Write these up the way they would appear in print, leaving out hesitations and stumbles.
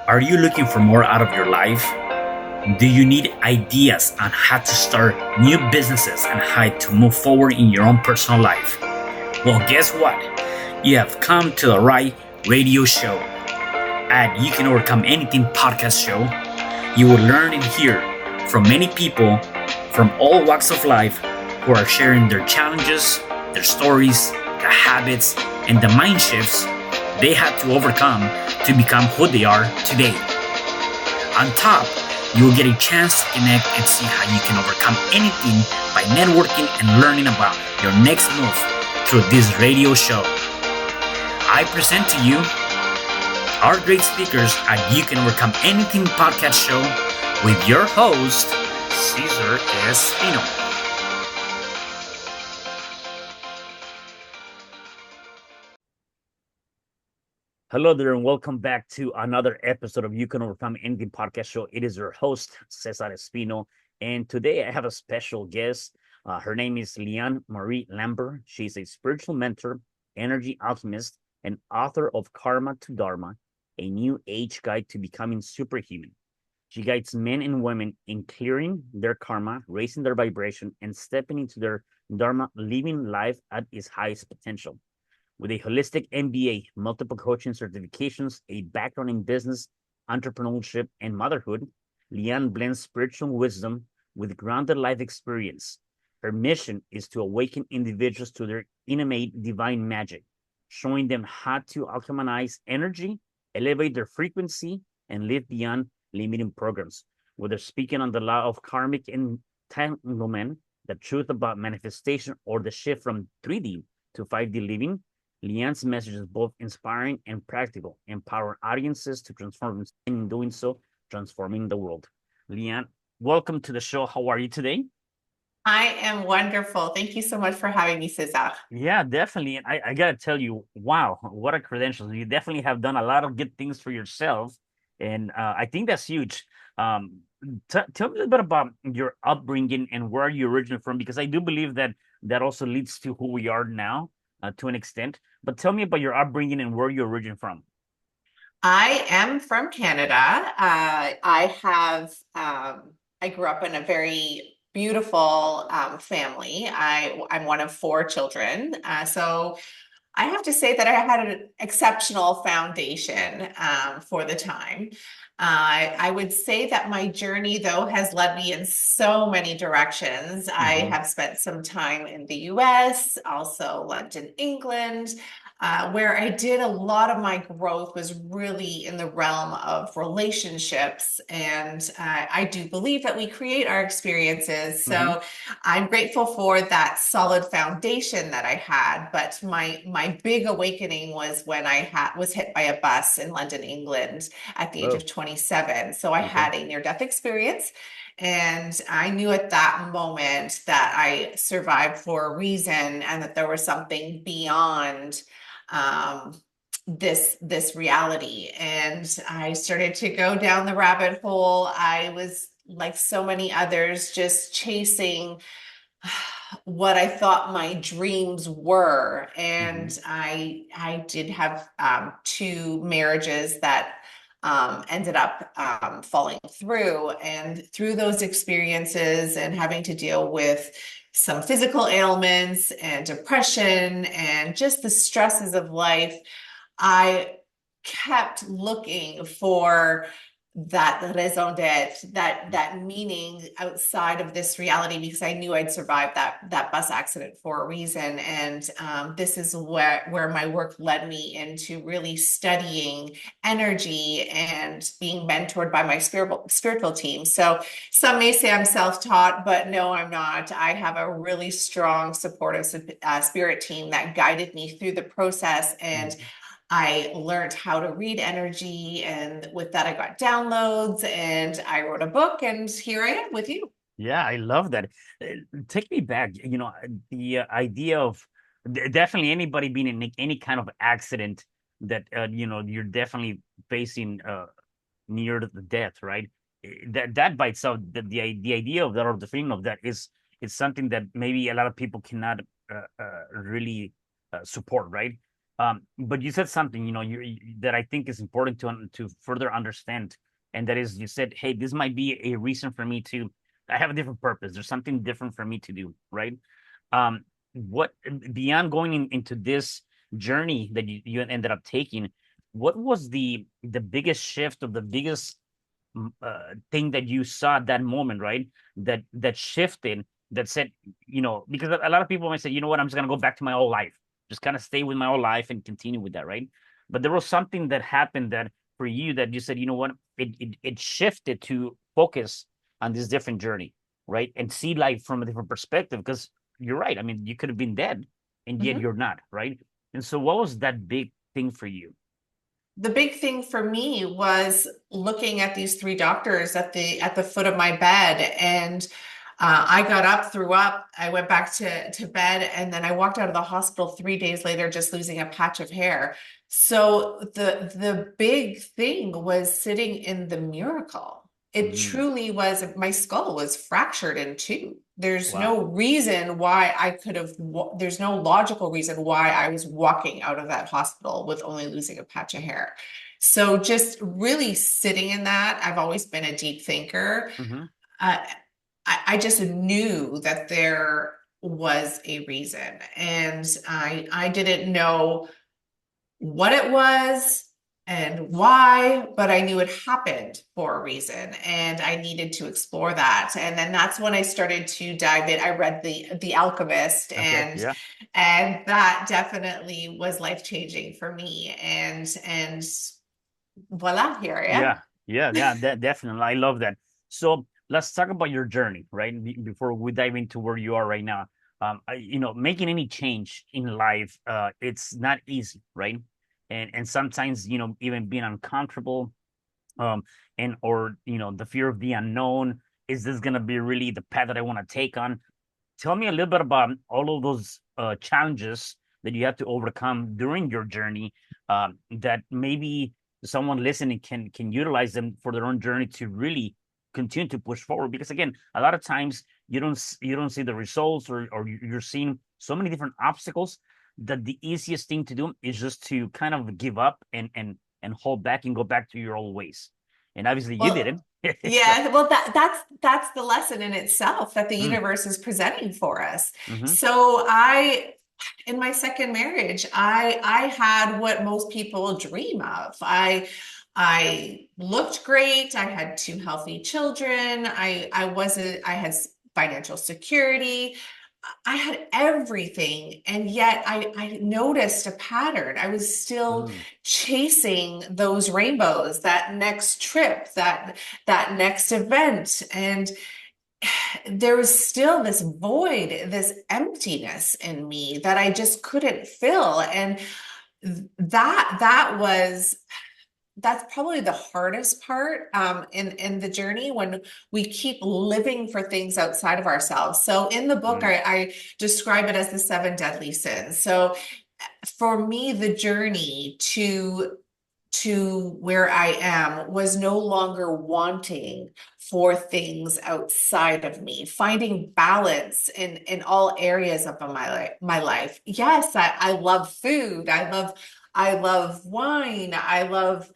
Are you looking for more out of your life? Do you need ideas on how to start new businesses and how to move forward in your own personal life? Well, guess what? You have come to the right radio show. At You Can Overcome Anything podcast show, you will learn and hear from many people from all walks of life who are sharing their challenges, their stories, the habits, and the mind shifts they had to overcome to become who they are today. On top, you will get a chance to connect and see how you can overcome anything by networking and learning about your next move through this radio show. I present to you our great speakers at You Can Overcome Anything podcast show with your host, cesarRespino. Hello there, and welcome back to another episode of You Can Overcome Anything podcast show. It is your host, cesarRespino, and today I have a special guest. Her name is Liane Marie Lambert. She's a spiritual mentor, energy alchemist, and author of Karma to Dharma, a new age guide to becoming superhuman. She guides men and women in clearing their karma, raising their vibration, and stepping into their Dharma, living life at its highest potential. With a holistic MBA, multiple coaching certifications, a background in business, entrepreneurship, and motherhood, Liane blends spiritual wisdom with grounded life experience. Her mission is to awaken individuals to their innate divine magic, showing them how to alchemize energy, elevate their frequency, and live beyond limiting programs. Whether speaking on the law of karmic entanglement, the truth about manifestation, or the shift from 3D to 5D living, Liane's message is both inspiring and practical, empowering audiences to transform, and in doing so, transforming the world. Liane, welcome to the show. How are you today? I am wonderful. Thank you so much for having me, Cesar. Yeah, definitely. And I gotta tell you, wow, what a credentials. You definitely have done a lot of good things for yourself. And I think that's huge. Um, Tell me a little bit about your upbringing and where are you originally from, because I do believe that that also leads to who we are now to an extent. But tell me about your upbringing and where you're originally from. I am from Canada. I grew up in a very beautiful family. I'm one of four children. So I have to say that I had an exceptional foundation for the time. I would say that my journey, though, has led me in so many directions. I Hmm. have spent some time in the US, also London, England, where I did a lot of my growth was really in the realm of relationships. And I do believe that we create our experiences. Hmm. So I'm grateful for that solid foundation that I had. But my big awakening was when was hit by a bus in London, England at the age Oh, of 27. So I okay. had a near-death experience. And I knew at that moment that I survived for a reason and that there was something beyond um, this reality. And I started to go down the rabbit hole. I was like so many others, just chasing what I thought my dreams were. Hmm. And I did have two marriages that ended up falling through. And through those experiences and having to deal with some physical ailments and depression and just the stresses of life, I kept looking for that raison d'etre, that meaning outside of this reality, because I knew I'd survived that bus accident for a reason. And this is where my work led me into really studying energy and being mentored by my spiritual team. So some may say I'm self-taught, but no, I'm not. I have a really strong, supportive spirit team that guided me through the process, and Hmm. I learned how to read energy. And with that, I got downloads and I wrote a book. And here I am with you. Yeah, I love that. Take me back, the idea of definitely anybody being in any kind of accident that, you're definitely facing near to the death, right? That by itself, the idea of that or the feeling of that is something that maybe a lot of people cannot really support, right? But you said something, that I think is important to further understand, and that is, you said, "Hey, this might be a reason for me to. I have a different purpose. There's something different for me to do, right?" What beyond going into this journey that you ended up taking, what was the biggest shift, or the biggest thing that you saw at that moment, right? That shifted, that said, because a lot of people might say, you know what, I'm just gonna go back to my old life, just kind of stay with my old life and continue with that, right? But there was something that happened that for you that you said, you know what, it shifted to focus on this different journey, right? And see life from a different perspective. Because you're right. I mean, you could have been dead, and yet Mhm. you're not, right? And so, what was that big thing for you? The big thing for me was looking at these three doctors at the foot of my bed, and I got up, threw up, I went back to bed, and then I walked out of the hospital 3 days later, just losing a patch of hair. So the big thing was sitting in the miracle. It Mm, truly was. My skull was fractured in two. There's wow. no reason why I could have, there's no logical reason why I was walking out of that hospital with only losing a patch of hair. So just really sitting in that, I've always been a deep thinker. Hmm. Uh, I just knew that there was a reason, and I didn't know what it was and why, but I knew it happened for a reason, and I needed to explore that. And then that's when I started to dive in. I read the Alchemist, Okay. and Yeah. that definitely was life changing for me. And voila, here I am. Yeah, yeah, definitely. I love that. So let's talk about your journey, right? Before we dive into where you are right now. Making any change in life, it's not easy, right? And sometimes, even being uncomfortable, um, and or the fear of the unknown. Is this gonna be really the path that I want to take on? Tell me a little bit about all of those challenges that you have to overcome during your journey, that maybe someone listening can utilize them for their own journey to really continue to push forward. Because again, a lot of times you don't see the results, or you're seeing so many different obstacles, that the easiest thing to do is just to kind of give up and hold back and go back to your old ways. And obviously you Well, didn't. So, yeah, well that's the lesson in itself that the mm, universe is presenting for us. mm-hmm, So in my second marriage, I had what most people dream of. I looked great. I had two healthy children. I had financial security. I had everything, and yet I noticed a pattern. I was still mm, chasing those rainbows, that next trip, that next event, and there was still this void, this emptiness in me that I just couldn't fill. And that was that's probably the hardest part in the journey, when we keep living for things outside of ourselves. So in the book, mm, I describe it as the seven deadly sins. So for me, the journey to where I am was no longer wanting for things outside of me, finding balance in all areas of my life. Yes, I love food. I love wine. I love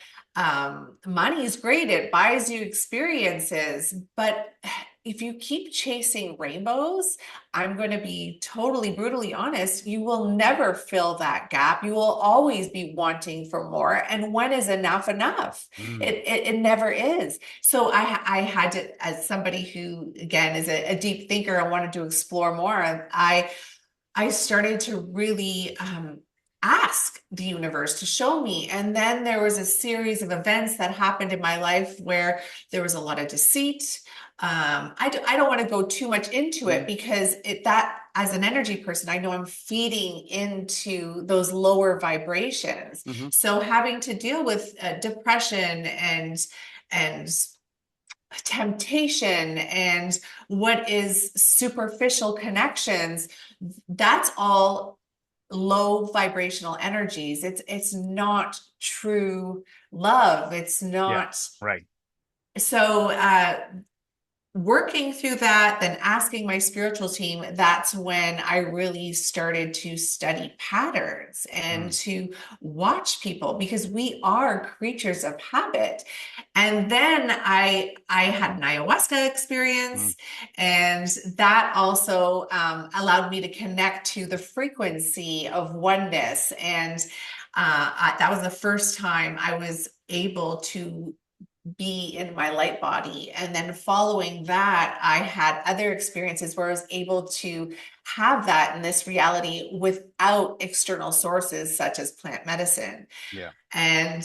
money is great. It buys you experiences, but if you keep chasing rainbows, I'm going to be totally brutally honest, you will never fill that gap. You will always be wanting for more. And when is enough enough? mm. It never is. So I had to, as somebody who, again, is a deep thinker and wanted to explore more, I started to really ask the universe to show me. And then there was a series of events that happened in my life where there was a lot of deceit. I don't want to go too much into it, Mm, because that as an energy person, I know I'm feeding into those lower vibrations. mhm, So having to deal with depression and temptation and what is superficial connections, that's all low vibrational energies. It's not true love. It's yeah, not. right. So working through that, then asking my spiritual team, that's when I really started to study patterns and Mm, to watch people, because we are creatures of habit. And then I had an ayahuasca mm, experience, and that also allowed me to connect to the frequency of oneness. And that was the first time I was able to be in my light body. And then following that, I had other experiences where I was able to have that in this reality without external sources such as plant medicine. yeah. And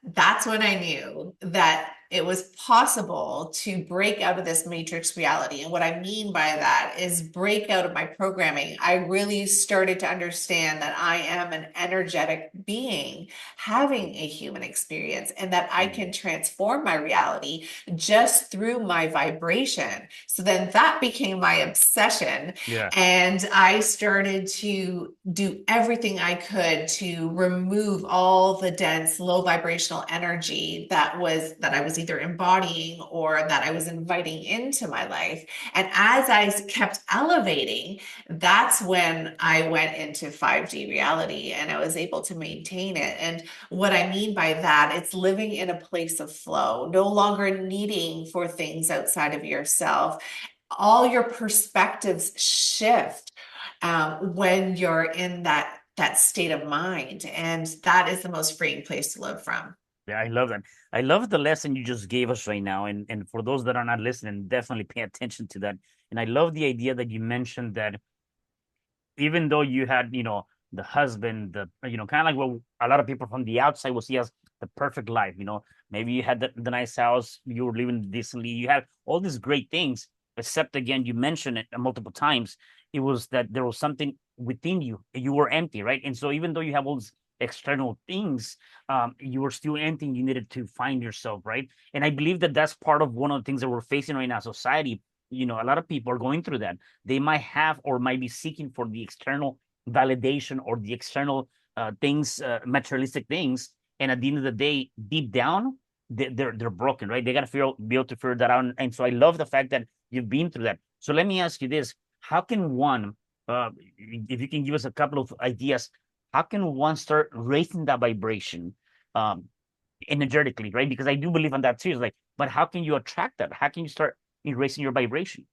that's when I knew that it was possible to break out of this matrix reality. And what I mean by that is break out of my programming. I really started to understand that I am an energetic being having a human experience, and that I Mm, can transform my reality just through my vibration. So then that became my obsession. yeah. And I started to do everything I could to remove all the dense, low vibrational energy that I was either embodying or that I was inviting into my life. And as I kept elevating, that's when I went into 5D reality and I was able to maintain it. And what I mean by that, it's living in a place of flow, no longer needing for things outside of yourself. All your perspectives shift when you're in that state of mind, and that is the most freeing place to live from. Yeah, I love that. I love the lesson you just gave us right now. And for those that are not listening, definitely pay attention to that. And I love the idea that you mentioned that even though you had, the husband, kind of like what a lot of people from the outside will see as the perfect life, maybe you had the nice house, you were living decently, you had all these great things, except again, you mentioned it multiple times. It was that there was something within you. You were empty, right? And so even though you have all these external things, you were still empty. You needed to find yourself, right? And I believe that that's part of one of the things that we're facing right now, society. A lot of people are going through that. They might have or might be seeking for the external validation or the external things, materialistic things. And at the end of the day, deep down, they're broken, right? They got to be able to figure that out. And so I love the fact that you've been through that. So let me ask you this: how can one, if you can give us a couple of ideas, how can one start raising that vibration um, energetically, right? Because I do believe in that too. It's like, but how can you attract that? How can you start raising your vibration?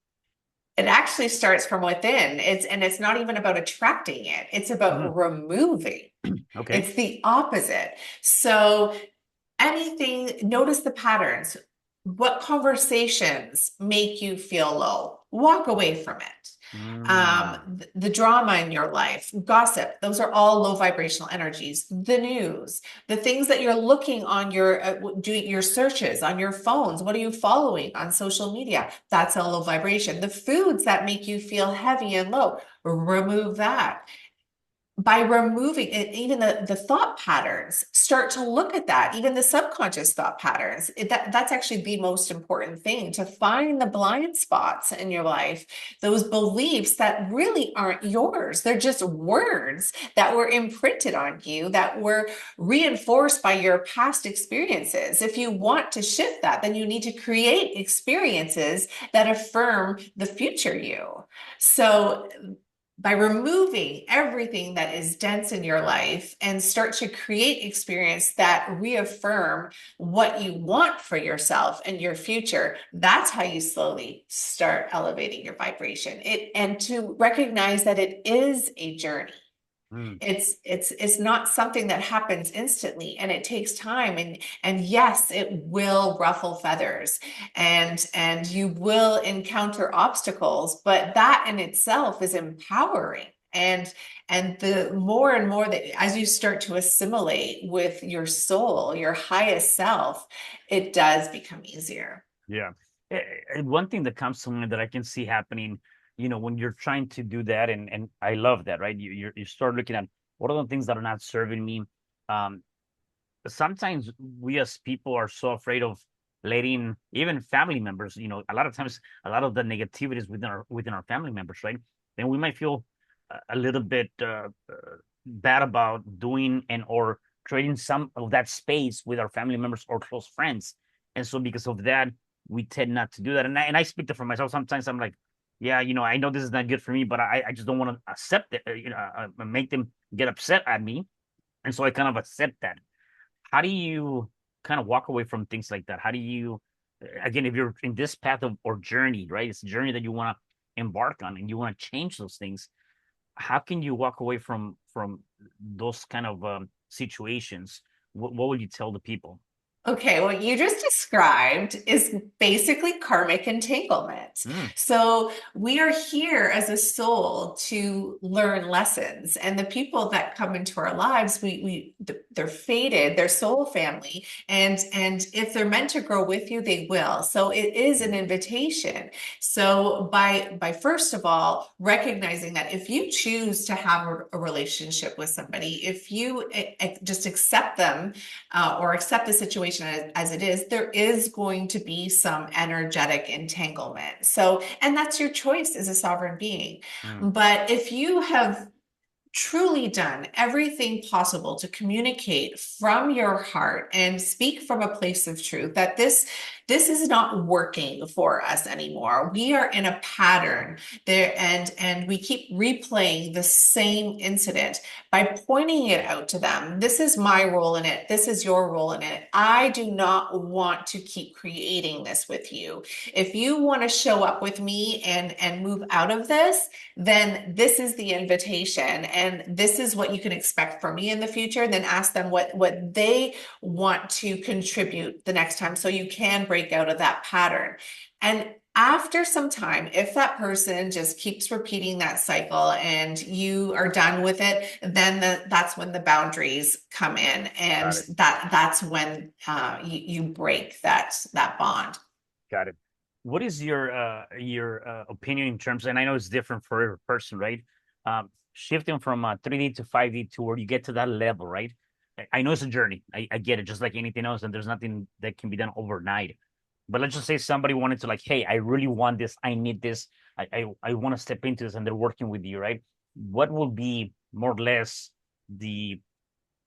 It actually starts from within. It's not even about attracting it, it's Mhm. about removing. Okay. It's the opposite. So notice the patterns. What conversations make you feel low? Walk away from it. Mm, The drama in your life, gossip, those are all low vibrational energies. The news, the things that you're looking on doing your searches on your phones. What are you following on social media? That's a low vibration. The foods that make you feel heavy and low, remove that. By removing it, even the thought patterns, start to look at that, even the subconscious thought patterns. That's actually the most important thing, to find the blind spots in your life, those beliefs that really aren't yours. They're just words that were imprinted on you, that were reinforced by your past experiences. If you want to shift that, then you need to create experiences that affirm the future you. So by removing everything that is dense in your life and start to create experience that reaffirm what you want for yourself and your future, that's how you slowly start elevating your vibration. And to recognize that it is a journey. mm. It's not something that happens instantly, and it takes time. And yes, it will ruffle feathers, and you will encounter obstacles, but that in itself is empowering. And the more and more that as you start to assimilate with your soul, your highest self, it does become easier. Yeah. One thing that comes to mind that I can see happening, when you're trying to do that, and I love that, right? You start looking at what are the things that are not serving me. Um, Sometimes we as people are so afraid of letting even family members, a lot of times a lot of the negativities within our family members, right? Then we might feel a little bit bad about doing and or creating some of that space with our family members or close friends. And so because of that, we tend not to do that. And I speak to for myself. Sometimes I'm like, yeah, I know this is not good for me, but I just don't want to accept it, make them get upset at me. And so I kind of accept that. How do you kind of walk away from things like that? How do you, again, if you're in this path of or journey, right? It's a journey that you want to embark on and you want to change those things. How can you walk away from those kind of situations? What would you tell the people? Okay, what you just described is basically karmic entanglement. Mm, So we are here as a soul to learn lessons, and the people that come into our lives, they're fated, they're soul family, and if they're meant to grow with you, they will. So it is an invitation. So by first of all recognizing that if you choose to have a relationship with somebody, if you just accept them or accept the situation as it is, there is going to be some energetic entanglement. So, and that's your choice as a sovereign being. mm, But if you have truly done everything possible to communicate from your heart and speak from a place of truth that this is not working for us anymore. We are in a pattern there, and we keep replaying the same incident. By pointing it out to them, this is my role in it, this is your role in it. I do not want to keep creating this with you. If you want to show up with me and move out of this, then this is the invitation and this is what you can expect from me in the future. Then ask them what they want to contribute the next time so you can break out of that pattern. And after some time, if that person just keeps repeating that cycle and you are done with it, then that's when the boundaries come in, and got it. that's when you break that bond. Got it. What is your opinion in terms, and I know it's different for every person, right? Shifting from 3D to 5D to where you get to that level, right? I know it's a journey. I get it, just like anything else, and there's nothing that can be done overnight. But let's just say somebody wanted to like, hey, I really want this, I need this, I want to step into this, and they're working with you, right? What will be more or less the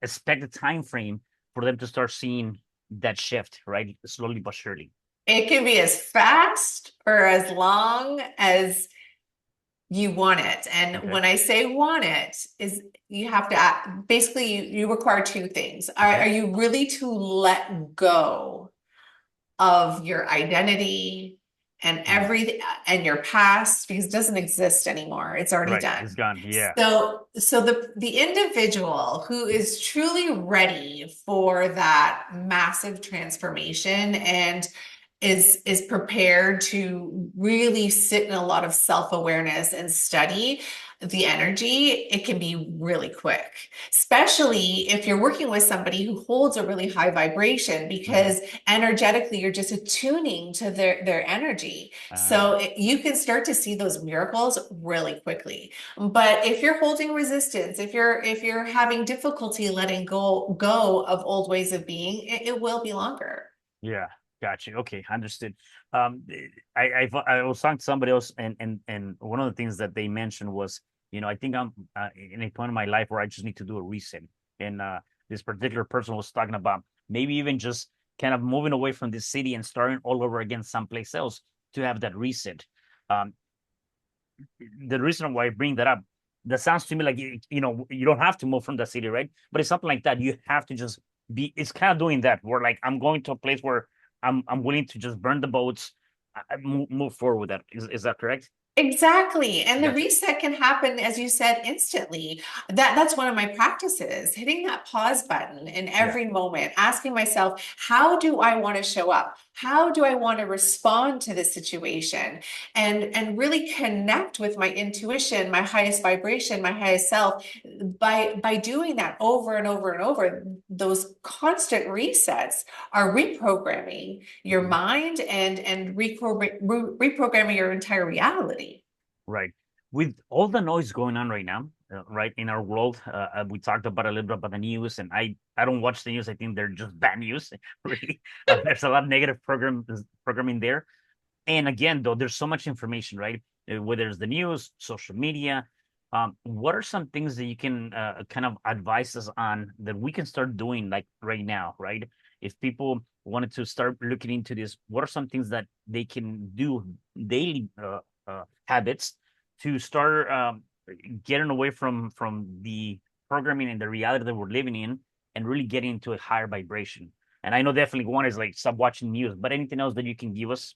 expected time frame for them to start seeing that shift, right? Slowly but surely. It can be as fast or as long as you want it. And Okay. when I say want it, is you have to basically you require two things. Okay. Are you really to let go of your identity and Mm. everything and your past because it doesn't exist anymore. It's already Right. done. It's gone. Yeah. So the individual who is truly ready for that massive transformation and is prepared to really sit in a lot of self-awareness and study the energy, it can be really quick, especially if you're working with somebody who holds a really high vibration, Hmm. because energetically you're just attuning to their energy. Uh, So you can start to see those miracles really quickly. But if you're holding resistance, if you're having difficulty letting go of old ways of being, it will be longer. yeah. Gotcha. Okay. Understood. Um, I was talking to somebody else, and one of the things that they mentioned was, I think I'm in a point in my life where I just need to do a reset. And this particular person was talking about maybe even just kind of moving away from this city and starting all over again someplace else to have that reset. Um, the reason why I bring that up, that sounds to me like you don't have to move from the city, right? But it's something like that. You have to just be. It's kind of doing that. Where like I'm going to a place where I'm willing to just burn the boats, move forward with that. Is that correct? Exactly. And the Gotcha. reset can happen, as you said, instantly. That's one of my practices, hitting that pause button in Yeah. every moment, asking myself, how do I want to show up? How do I want to respond to this situation? And really connect with my intuition, my highest vibration, my highest self. By doing that over and over and over, those constant resets are reprogramming your Mhm. mind and reprogramming your entire reality. Right. With all the noise going on right now, right in our world, we talked about a little bit about the news, and I don't watch the news. I think they're just bad news. Really, there's a lot of negative programming there. And again, though, there's so much information, right? Whether it's the news, social media. What are some things that you can kind of advise us on that we can start doing like right now, right? if people wanted to start looking into this, what are some things that they can do daily habits to start getting away from the programming and the reality that we're living in and really getting into a higher vibration? And I know definitely one is like stop watching news, but anything else that you can give us?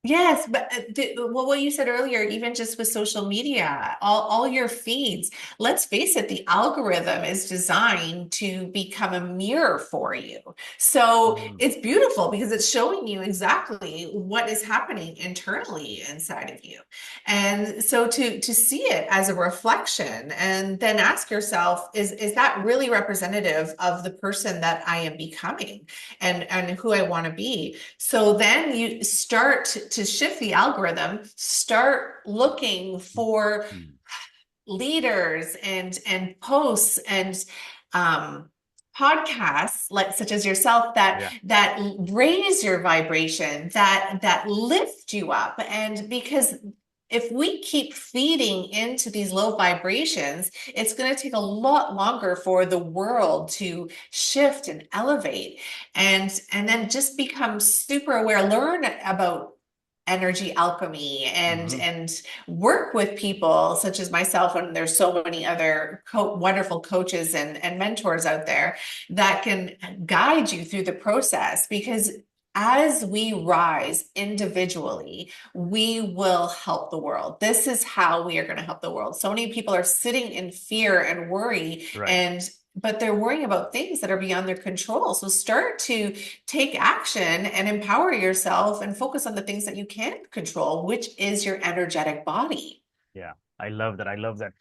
Yes, but well, what you said earlier, even just with social media, all your feeds, let's face it, the algorithm is designed to become a mirror for you. So Mm, it's beautiful because it's showing you exactly what is happening internally inside of you. And so to see it as a reflection and then ask yourself, is that really representative of the person that I am becoming and who I want to be? So then you start to shift the algorithm, start looking for mm, leaders and posts and um, podcasts like such as yourself yeah. that raise your vibration, that lift you up. And because if we keep feeding into these low vibrations, it's going to take a lot longer for the world to shift and elevate and then just become super aware, learn about energy alchemy Hmm. and work with people such as myself, and there's so many other wonderful coaches and mentors out there that can guide you through the process, because as we rise individually, we will help the world. This is how we are going to help the world. So many people are sitting in fear and worry, Right. and but they're worrying about things that are beyond their control. So start to take action and empower yourself and focus on the things that you can control, which is your energetic body. Yeah. I love that. I love that.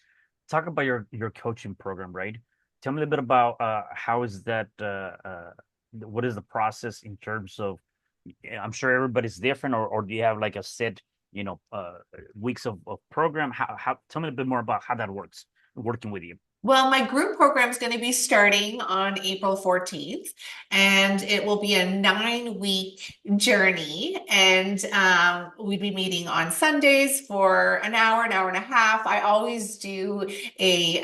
Talk about your coaching program, right? Tell me a little bit about how is that what is the process in terms of, yeah, I'm sure everybody's different, or do you have like a set, weeks of program? How tell me a bit more about how that works working with you. Well, my group program is going to be starting on April 14th, and it will be a 9-week journey. And we'd be meeting on Sundays for an hour and a half. I always do a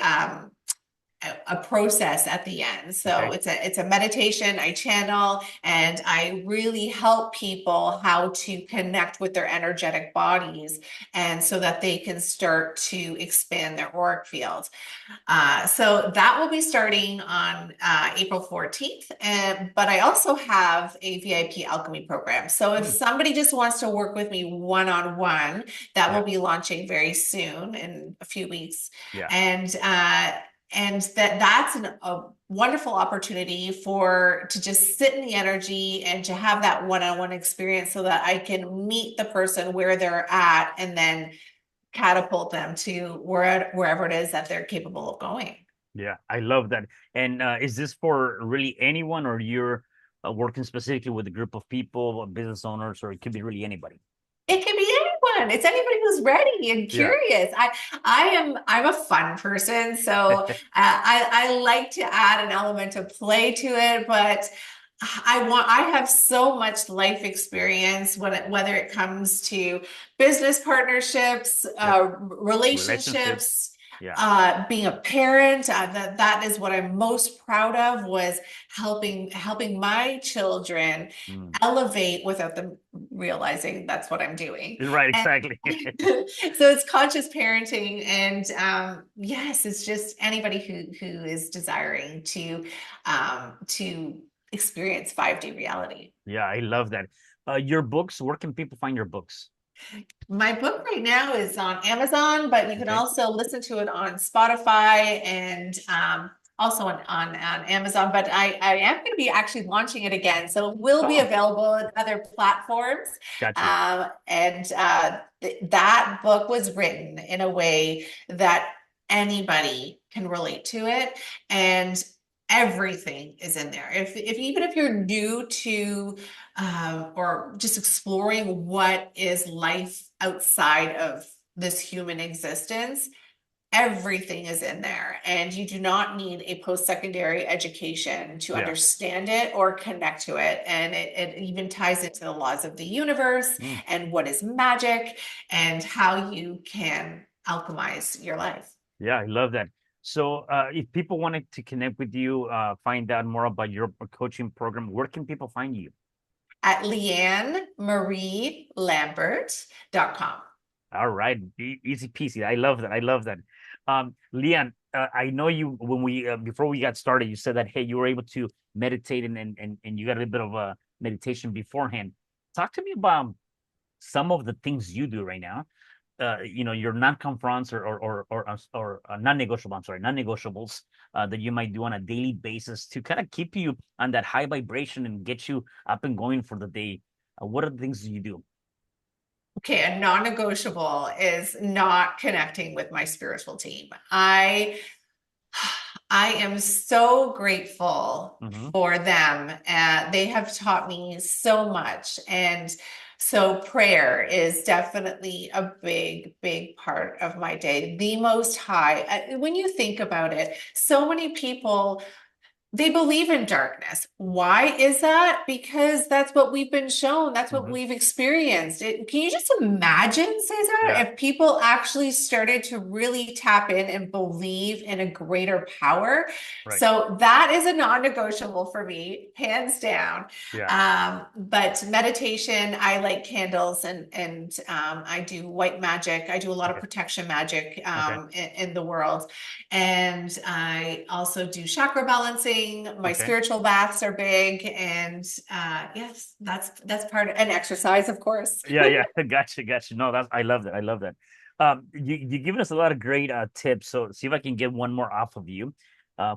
a process at the end. So Okay. it's a meditation I channel, and I really help people how to connect with their energetic bodies, and so that they can start to expand their auric field. So that will be starting on April 14th. But I also have a VIP alchemy program. So if Mm, somebody just wants to work with me one-on-one, that yeah. will be launching very soon in a few weeks. Yeah. And that's a wonderful opportunity for to just sit in the energy and to have that one-on-one experience, so that I can meet the person where they're at and then catapult them to wherever it is that they're capable of going. Yeah. I love that. And is this for really anyone, or you're working specifically with a group of people, business owners, or it could be really anybody? It can be anyone. It's anybody who's ready and Yeah. curious. I'm a fun person, so I like to add an element of play to it, but I have so much life experience whether it comes to business partnerships, Yeah. Relationships. relationships, Yeah. being a parent. That is what I'm most proud of, was helping my children Mm. elevate without them realizing that's what I'm doing. Right. And Exactly. so it's conscious parenting, and yes, it's just anybody who is desiring to experience 5D reality. Yeah. I love that. Your books, where can people find your books? My book right now is on Amazon, but you can Okay. also listen to it on Spotify and also on Amazon. But I am going to be actually launching it again. So it will be Oh, available on other platforms. got you. And that book was written in a way that anybody can relate to it. And everything is in there. If even if you're new to or just exploring what is life outside of this human existence, everything is in there. And you do not need a post-secondary education to Yeah. understand it or connect to it. And it even ties into the laws of the universe Mm. and what is magic and how you can alchemize your life. Yeah, I love that. So if people wanted to connect with you, find out more about your coaching program, where can people find you? At LianeMarieLambert.com. All right, easy peasy. I love that. I love that. Liane, I know you when we before we got started, you said that hey, you were able to meditate and you got a little bit of a meditation beforehand. Talk to me about some of the things you do right now. Your non-confronts or non-negotiable. I'm sorry, non-negotiables that you might do on a daily basis to kind of keep you on that high vibration and get you up and going for the day. What are the things you do? Okay, a non-negotiable is not connecting with my spiritual team. I am so grateful Mm-hmm. for them. They have taught me so much. And so prayer is definitely a big, big part of my day. The most high. When you think about it, so many people they believe in darkness. Why is that? Because that's what we've been shown. That's what Mm-hmm. we've experienced. Can you just imagine, Cesar, Yeah. if people actually started to really tap in and believe in a greater power? Right. So that is a non-negotiable for me, hands down. Yeah. But meditation, I like candles and I do white magic. I do a lot of Okay. protection magic Okay. in the world. And I also do chakra balancing. My Okay. spiritual baths are big, and yes, that's part of, and exercise, of course. Yeah. Yeah. Gotcha. Gotcha. No, that's I love that. I love that. You given us a lot of great tips. So see if I can get one more off of you.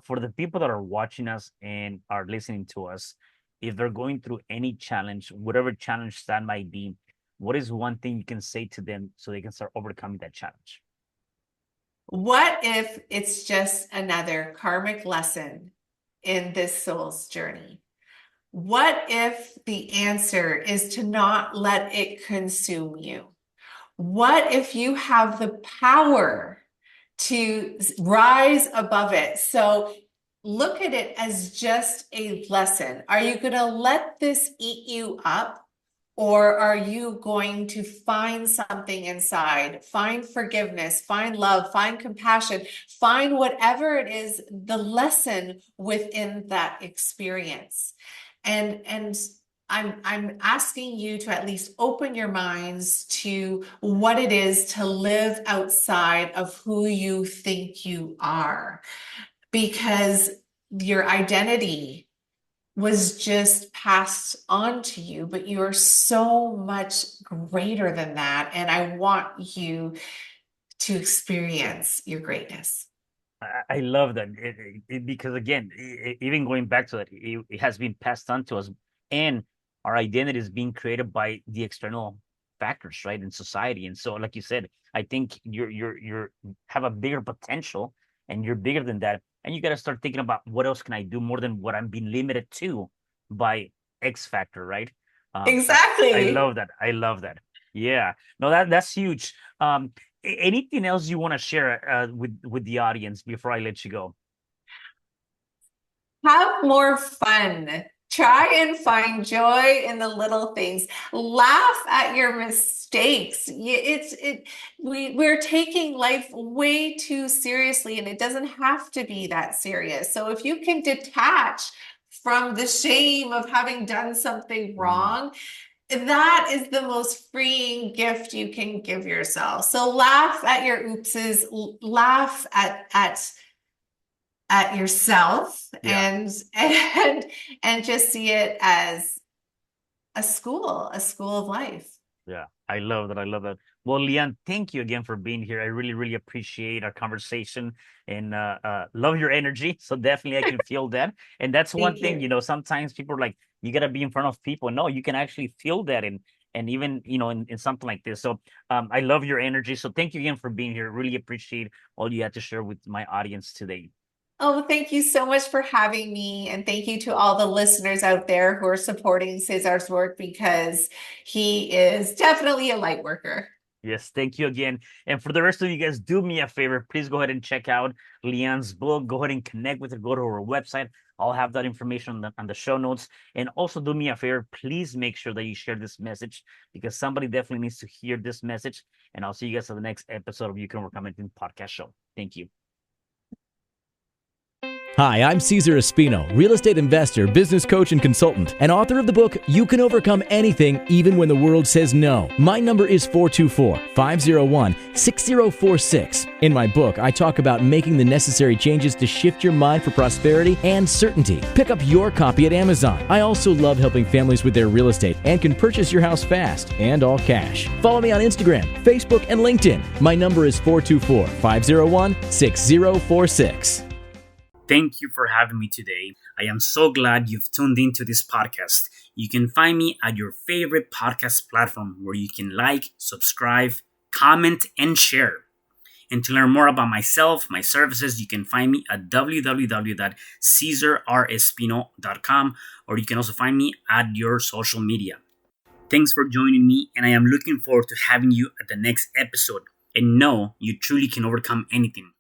For the people that are watching us and are listening to us, if they're going through any challenge, whatever challenge that might be, what is one thing you can say to them so they can start overcoming that challenge? What if it's just another karmic lesson in this soul's journey? What if the answer is to not let it consume you? What if you have the power to rise above it? So look at it as just a lesson. Are you going to let this eat you up? Or are you going to find something inside, find forgiveness, find love, find compassion, find whatever it is, the lesson within that experience? And I'm asking you to at least open your minds to what it is to live outside of who you think you are, because your identity was just passed on to you, but you are so much greater than that. And I want you to experience your greatness. I love that because again, even going back to that, it has been passed on to us, and our identity is being created by the external factors, right, in society. And so, like you said, I think you're have a bigger potential, and you're bigger than that, and you got to start thinking about what else can I do more than what I'm being limited to by X factor, right? I Exactly. love that. I love that. Yeah, no, that's huge. Anything else you want to share with the audience before I let you go? Have more fun. Try and find joy in the little things. Laugh at your mistakes. We're taking life way too seriously, and it doesn't have to be that serious. So if you can detach from the shame of having done something Mm, wrong, that is the most freeing gift you can give yourself. So laugh at your oopses, laugh at yourself, yeah, and just see it as a school of life. yeah. I love that. I love that. Well, Liane, thank you again for being here. I really, really appreciate our conversation and love your energy. So definitely I can feel that. And that's one Thank thing, you. sometimes people are like, you gotta be in front of people. No, you can actually feel that and even, in something like this. So I love your energy. So thank you again for being here. Really appreciate all you had to share with my audience today. Oh, thank you so much for having me. And thank you to all the listeners out there who are supporting Cesar's work, because he is definitely a light worker. Yes, thank you again. And for the rest of you guys, do me a favor. Please go ahead and check out Liane's book. Go ahead and connect with her. Go to her website. I'll have that information on the show notes. And also do me a favor. Please make sure that you share this message because somebody definitely needs to hear this message. And I'll see you guys on the next episode of You Can Overcome It podcast show. Thank you. Hi, I'm cesarRespino, real estate investor, business coach, and consultant, and author of the book, You Can Overcome Anything Even When the World Says No. My number is 424-501-6046. In my book, I talk about making the necessary changes to shift your mind for prosperity and certainty. Pick up your copy at Amazon. I also love helping families with their real estate and can purchase your house fast and all cash. Follow me on Instagram, Facebook, and LinkedIn. My number is 424-501-6046. Thank you for having me today. I am so glad you've tuned into this podcast. You can find me at your favorite podcast platform where you can like, subscribe, comment, and share. And to learn more about myself, my services, you can find me at www.cesarRespino.com, or you can also find me at your social media. Thanks for joining me, and I am looking forward to having you at the next episode. And know you truly can overcome anything.